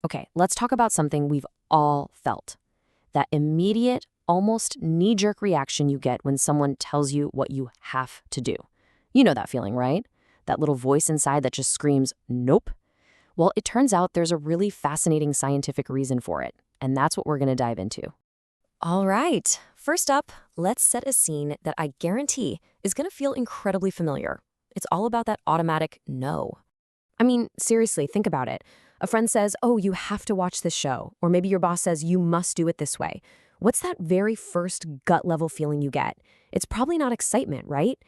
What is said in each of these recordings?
Okay, let's talk about something we've all felt. That immediate, almost knee-jerk reaction you get when someone tells you what you have to do. You know that feeling, right? That little voice inside that just screams, nope. Well, it turns out there's a really fascinating scientific reason for it, and that's what we're going to dive into. All right, first up, let's set a scene that I guarantee is going to feel incredibly familiar. It's all about that automatic no. I mean, seriously, think about it. A friend says, oh, you have to watch this show. Or maybe your boss says, you must do it this way. What's that very first gut level feeling you get? It's probably not excitement, right?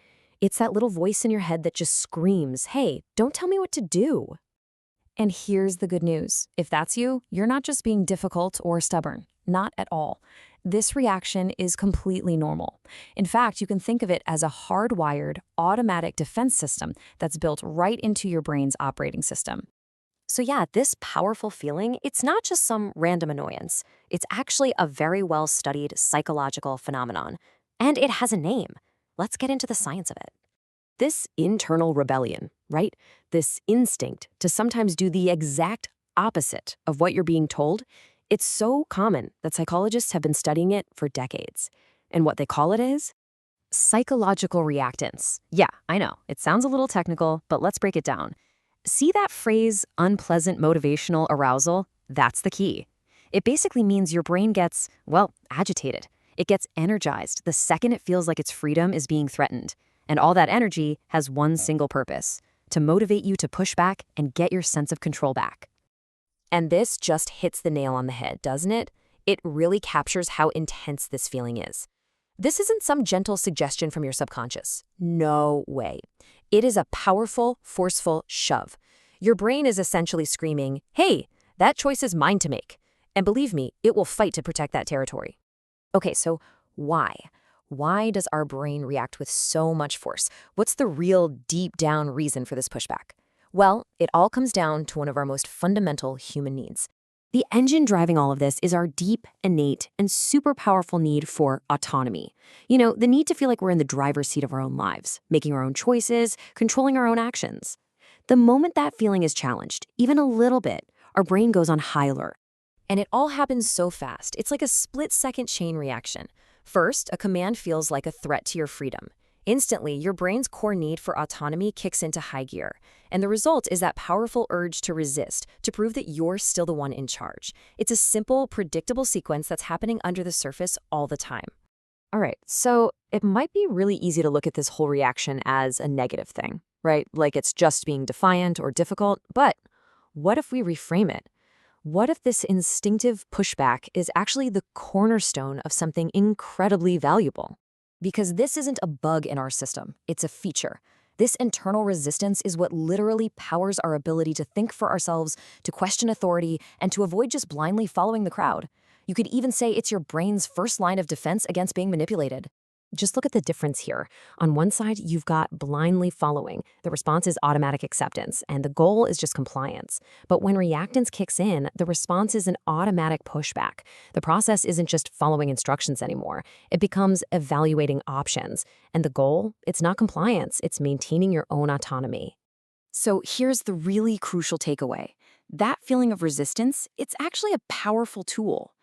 It's that little voice in your head that just screams, hey, don't tell me what to do. And here's the good news. If that's you, you're not just being difficult or stubborn. Not at all. This reaction is completely normal. In fact, you can think of it as a hardwired, automatic defense system that's built right into your brain's operating system. So yeah, this powerful feeling, it's not just some random annoyance. It's actually a very well-studied psychological phenomenon. And it has a name. Let's get into the science of it. This internal rebellion, right? This instinct to sometimes do the exact opposite of what you're being told, it's so common that psychologists have been studying it for decades. And what they call it is psychological reactance. Yeah, I know, it sounds a little technical, but let's break it down. See that phrase, unpleasant motivational arousal? That's the key. It basically means your brain gets, well, agitated. It gets energized the second it feels like its freedom is being threatened. And all that energy has one single purpose: to motivate you to push back and get your sense of control back. And this just hits the nail on the head, doesn't it? It really captures how intense this feeling is. This isn't some gentle suggestion from your subconscious. No way. It is a powerful, forceful shove. Your brain is essentially screaming, hey, that choice is mine to make. And believe me, it will fight to protect that territory. Okay, so why? Why does our brain react with so much force? What's the real deep down reason for this pushback? Well, it all comes down to one of our most fundamental human needs. The engine driving all of this is our deep, innate, and super powerful need for autonomy. You know, the need to feel like we're in the driver's seat of our own lives, making our own choices, controlling our own actions. The moment that feeling is challenged, even a little bit, our brain goes on high alert. And it all happens so fast. It's like a split-second chain reaction. First, a command feels like a threat to your freedom. Instantly, your brain's core need for autonomy kicks into high gear. And the result is that powerful urge to resist, to prove that you're still the one in charge. It's a simple, predictable sequence that's happening under the surface all the time. All right, so it might be really easy to look at this whole reaction as a negative thing, right? Like it's just being defiant or difficult. But what if we reframe it? What if this instinctive pushback is actually the cornerstone of something incredibly valuable? Because this isn't a bug in our system, it's a feature. This internal resistance is what literally powers our ability to think for ourselves, to question authority, and to avoid just blindly following the crowd. You could even say it's your brain's first line of defense against being manipulated. Just look at the difference here. On one side, you've got blindly following. The response is automatic acceptance, and the goal is just compliance. But when reactance kicks in, the response is an automatic pushback. The process isn't just following instructions anymore. It becomes evaluating options. And the goal, it's not compliance, it's maintaining your own autonomy. So here's the really crucial takeaway. That feeling of resistance, it's actually a powerful tool.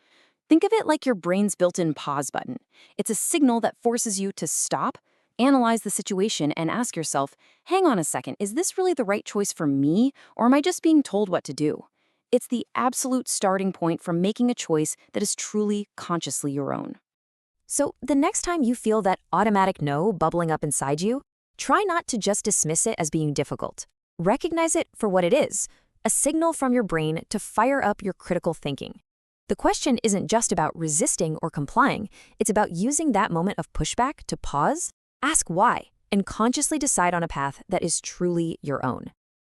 Think of it like your brain's built-in pause button. It's a signal that forces you to stop, analyze the situation, and ask yourself, hang on a second, is this really the right choice for me, or am I just being told what to do? It's the absolute starting point for making a choice that is truly consciously your own. So the next time you feel that automatic no bubbling up inside you, try not to just dismiss it as being difficult. Recognize it for what it is, a signal from your brain to fire up your critical thinking. The question isn't just about resisting or complying, it's about using that moment of pushback to pause, ask why, and consciously decide on a path that is truly your own.